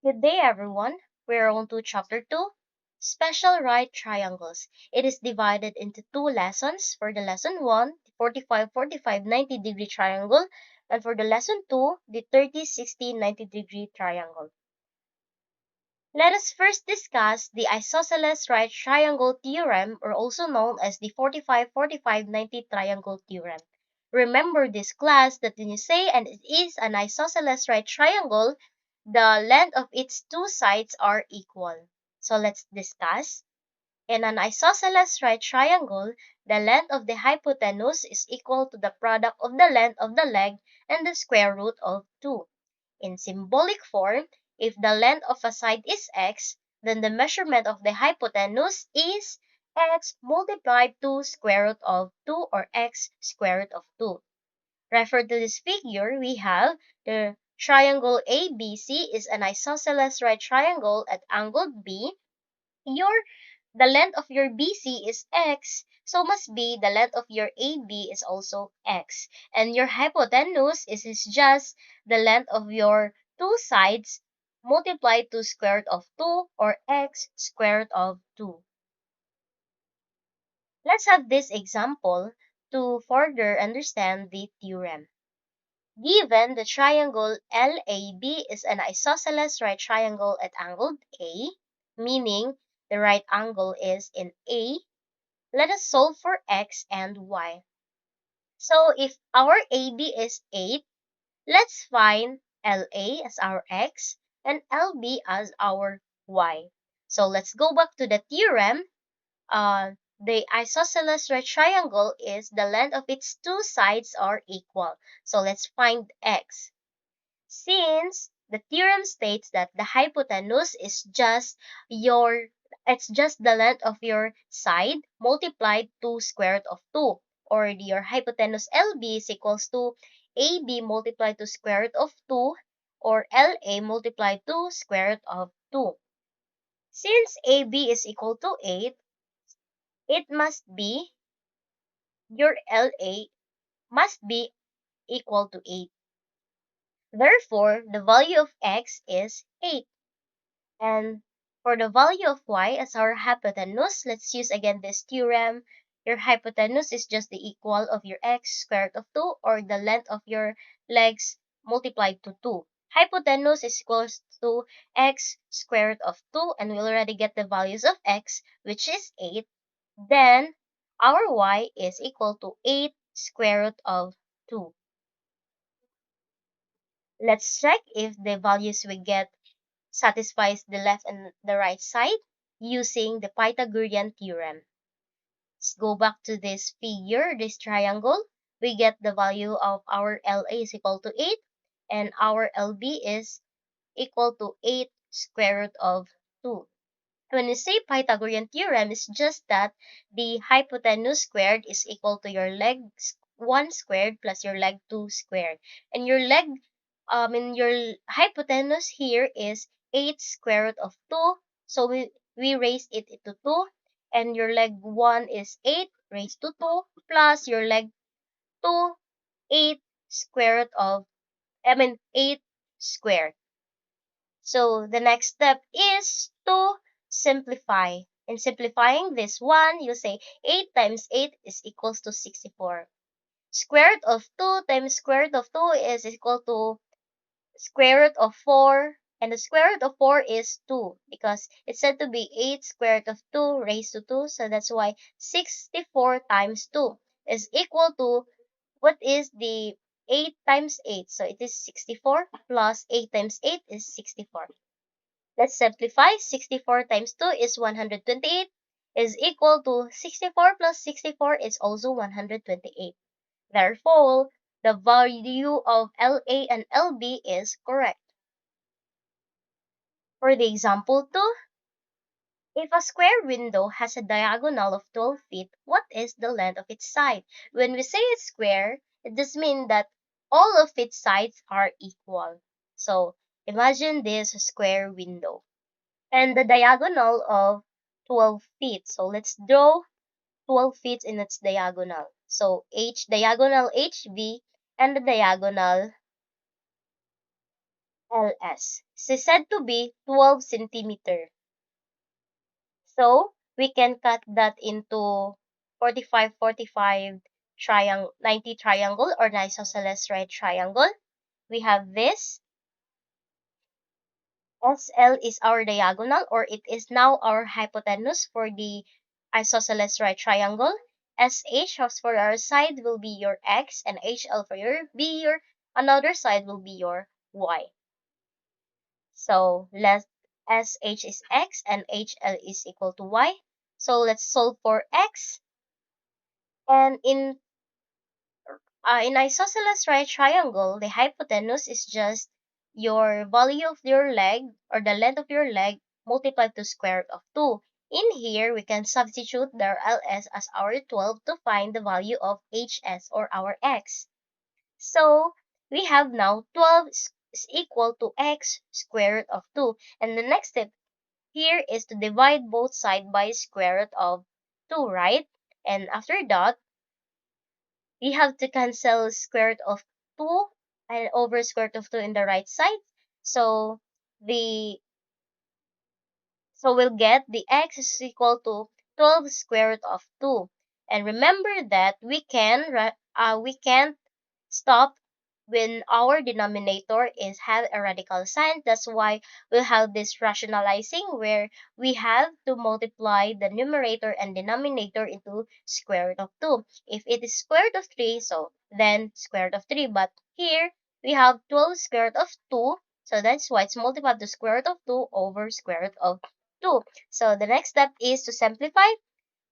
Good day, everyone. We're on to Chapter 2, Special Right Triangles. It is divided into two lessons. For the Lesson 1, the 45-45 90-degree triangle, and for the Lesson 2, the 30-60 90-degree triangle. Let us first discuss the isosceles right triangle theorem, or also known as the 45-45 90 triangle theorem. Remember this class that when you say and it is an isosceles right triangle, the length of its two sides are equal. So let's discuss. In an isosceles right triangle, the length of the hypotenuse is equal to the product of the length of the leg and the square root of 2. In symbolic form, if the length of a side is x, then the measurement of the hypotenuse is x multiplied to square root of 2 or x square root of 2. Refer to this figure, we have the triangle ABC is an isosceles right triangle at angle B. The length of your BC is x, so must be the length of your AB is also x. And your hypotenuse is just the length of your two sides multiplied to square root of 2 or x square root of 2. Let's have this example to further understand the theorem. Given the triangle LAB is an isosceles right triangle at angle A, meaning the right angle is in A, let us solve for x and y. So if our AB is 8, let's find LA as our x and LB as our y. So let's go back to the theorem. The isosceles right triangle is the length of its two sides are equal. So let's find x. Since the theorem states that the hypotenuse is just the length of your side multiplied to square root of 2, or your hypotenuse LB is equals to AB multiplied to square root of 2 or LA multiplied to square root of 2. Since AB is equal to 8, it must be your LA must be equal to 8. Therefore, the value of x is 8. And for the value of y as our hypotenuse, let's use again this theorem. Your hypotenuse is just the equal of your x square root of 2 or the length of your legs multiplied to 2. Hypotenuse is equals to x square root of 2 and we already get the values of x, which is 8. Then our y is equal to 8 square root of 2. Let's check if the values we get satisfies the left and the right side using the Pythagorean theorem. Let's go back to this figure, this triangle. We get the value of our LA is equal to 8 and our LB is equal to 8 square root of 2. When we say Pythagorean theorem, it's just that the hypotenuse squared is equal to your leg 1 squared plus your leg 2 squared. And your hypotenuse here is 8 square root of 2. So we raised it into 2. And your leg 1 is 8 raised to 2 plus your leg 2, 8 square root of, 8 squared. So the next step is to simplify. In simplifying this one, you say 8 times 8 is equals to 64. Square root of 2 times square root of 2 is equal to square root of 4. And the square root of 4 is 2 because it's said to be 8 square root of 2 raised to 2. So that's why 64 times 2 is equal to what is the 8 times 8. So it is 64 plus 8 times 8 is 64. Let's simplify. 64 times 2 is 128 is equal to 64 plus 64 is also 128. Therefore, the value of LA and LB is correct. For the example 2, if a square window has a diagonal of 12 feet, what is the length of its side? When we say it's square, it does mean that all of its sides are equal. So, imagine this square window. And the diagonal of 12 feet. So let's draw 12 feet in its diagonal. So diagonal HV and the diagonal LS. Is said to be 12 centimeter. So we can cut that into 45, 45 triangle, 90 triangle or isosceles right triangle. We have this. SL is our diagonal, or it is now our hypotenuse for the isosceles right triangle. SH as for our side will be your X, and HL for your B, your another side will be your Y. So let SH is X and HL is equal to Y. So let's solve for X. And in isosceles right triangle, the hypotenuse is just your value of your leg or the length of your leg multiplied to square root of 2. In here, we can substitute the LS as our 12 to find the value of HS or our X. So we have now 12 is equal to X square root of 2. And the next step here is to divide both sides by square root of 2, right? And after that, we have to cancel square root of 2 and over square root of 2 in the right side. So the we'll get the x is equal to 12 square root of 2. And remember that we can't stop when our denominator is have a radical sign. That's why we'll have this rationalizing where we have to multiply the numerator and denominator into square root of 2. If it is square root of 3, so then square root of 3. But here we have 12 square root of 2. So that's why it's multiplied to square root of 2 over square root of 2. So the next step is to simplify.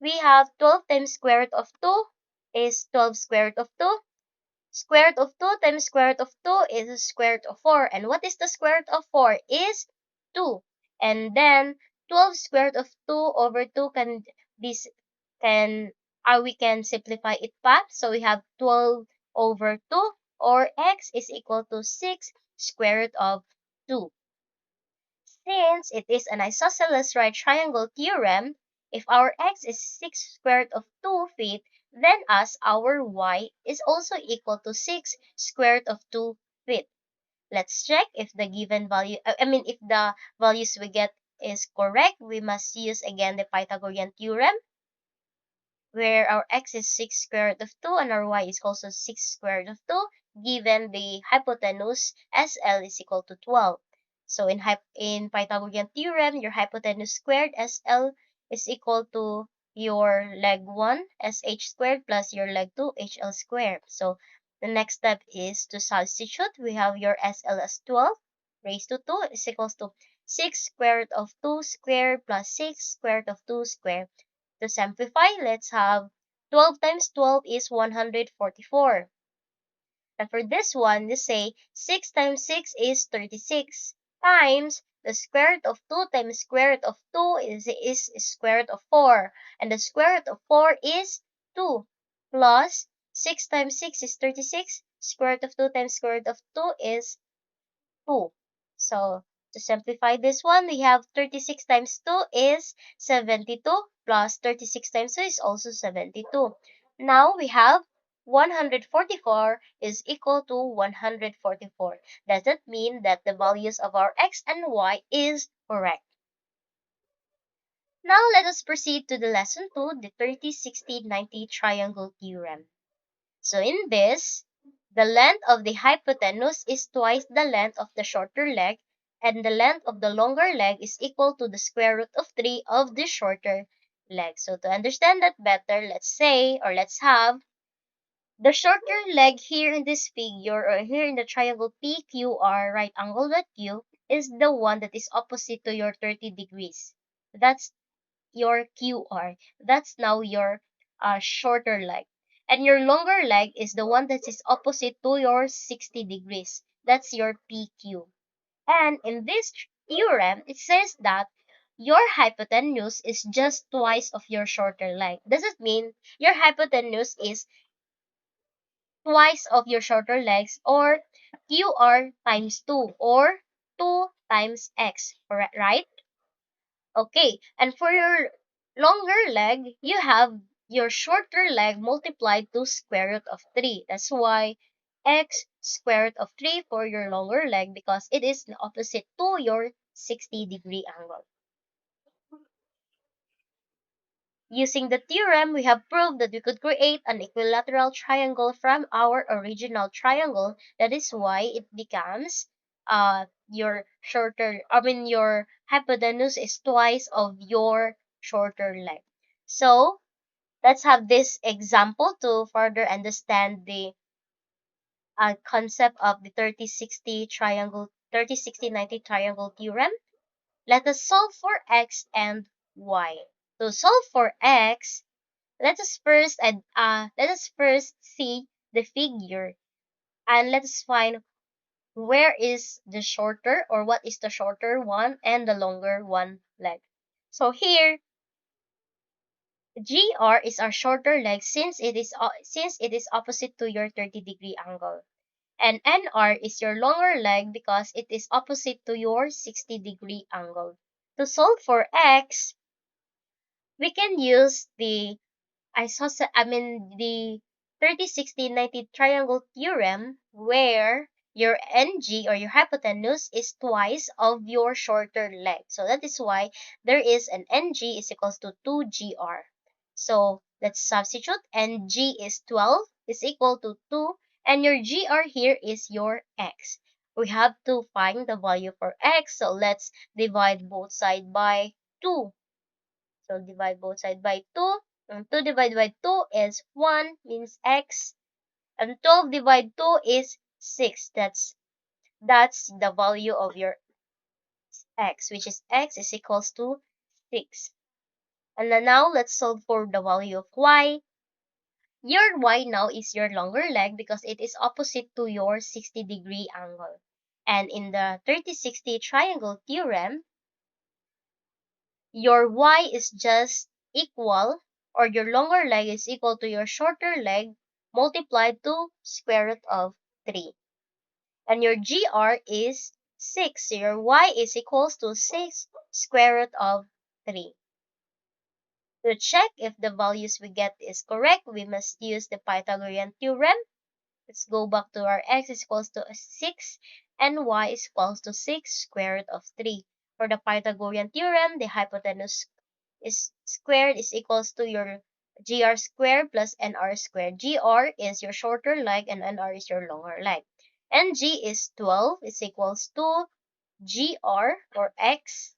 We have 12 times square root of 2 is 12 square root of 2. Square root of 2 times square root of 2 is square root of 4. And what is the square root of 4? Is 2. And then 12 square root of 2 over 2 can this can we can simplify it back. So we have 12 over 2 or x is equal to 6 square root of 2. Since it is an isosceles right triangle theorem, if our x is 6 square root of 2 feet, then as our y is also equal to 6 square root of 2 feet. Let's check if the given value, if the values we get is correct. We must use again the Pythagorean theorem, where our x is 6 square root of 2 and our y is also 6 square root of 2, given the hypotenuse SL is equal to 12. So in Pythagorean theorem, your hypotenuse squared SL is equal to your leg 1 SH squared plus your leg 2 HL squared. So the next step is to substitute. We have your SL as 12 raised to 2 is equals to 6 square root of 2 squared plus 6 square root of 2 squared. To simplify, let's have 12 times 12 is 144. And for this one, let's say 6 times 6 is 36 times the square root of 2 times square root of 2 is square root of 4. And the square root of 4 is 2 plus 6 times 6 is 36. Square root of 2 times square root of 2 is 2. So to simplify this one, we have 36 times 2 is 72 plus 36 times 2 is also 72. Now we have 144 is equal to 144. Does that mean that the values of our x and y is correct? Now let us proceed to the lesson 2, the 30, 60, 90 triangle theorem. So in this, the length of the hypotenuse is twice the length of the shorter leg, and the length of the longer leg is equal to the square root of 3 of the shorter leg. So to understand that better, let's have the shorter leg here in this figure or here in the triangle PQR, right angle with Q, is the one that is opposite to your 30 degrees. That's your QR. That's now your shorter leg. And your longer leg is the one that is opposite to your 60 degrees. That's your PQ. And in this theorem, it says that your hypotenuse is just twice of your shorter leg. Does it mean your hypotenuse is twice of your shorter legs or QR times 2 or 2 times X, correct, right? Okay, and for your longer leg, you have your shorter leg multiplied to square root of 3. That's why x square root of 3 for your longer leg because it is the opposite to your 60-degree angle. Using the theorem, we have proved that we could create an equilateral triangle from our original triangle. That is why it becomes your hypotenuse is twice of your shorter leg. So let's have this example to further understand the concept of the 30-60-90 triangle theorem. Let us solve for x and y. To solve for x, let us first see the figure and let us find where is the shorter or what is the shorter one and the longer one leg. So here GR is our shorter leg since it is opposite to your 30-degree angle. And NR is your longer leg because it is opposite to your 60-degree angle. To solve for x, we can use the 30-60-90 triangle theorem where your NG or your hypotenuse is twice of your shorter leg. So that is why there is an NG is equals to 2GR. So let's substitute. NG is 12 is equal to 2 and your GR here is your X. We have to find the value for X. So let's divide both sides by 2. So divide both sides by 2. And 2 divided by 2 is 1, means x. And 12 divided 2 is 6. That's the value of your x, which is x is equals to 6. And then now let's solve for the value of y. Your y now is your longer leg because it is opposite to your 60-degree angle. And in the 30-60 triangle theorem, your y is just equal or your longer leg is equal to your shorter leg multiplied to square root of 3. And your GR is 6. So your y is equals to 6 square root of 3. To check if the values we get is correct, we must use the Pythagorean theorem. Let's go back to our x is equals to 6 and y is equals to 6 square root of 3. For the Pythagorean theorem, the hypotenuse is squared is equals to your GR squared plus NR squared. GR is your shorter leg and NR is your longer leg. And G is 12 is equals to GR or X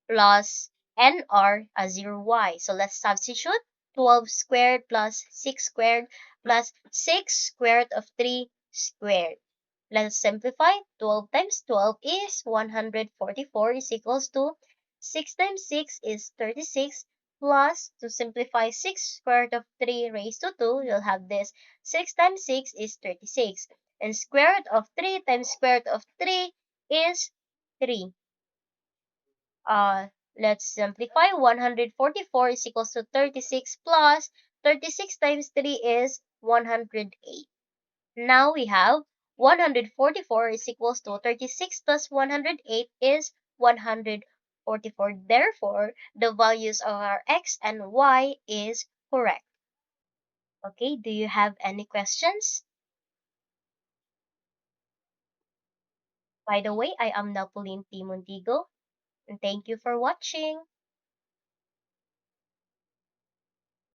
plus NR as your Y. So let's substitute 12 squared plus 6 squared plus 6 square root of 3 squared. Let's simplify. 12 times 12 is 144 is equals to 6 times 6 is 36 plus, to simplify 6 square root of 3 raised to 2, you'll have this 6 times 6 is 36. And square root of 3 times square root of 3 is 3. Let's simplify. 144 is equals to 36 plus 36 times 3 is 108. Now we have 144 is equals to 36 plus 108 is 144. Therefore, the values of our x and y is correct. Okay, do you have any questions? By the way, I am Nel Pauline Mondigo, and thank you for watching.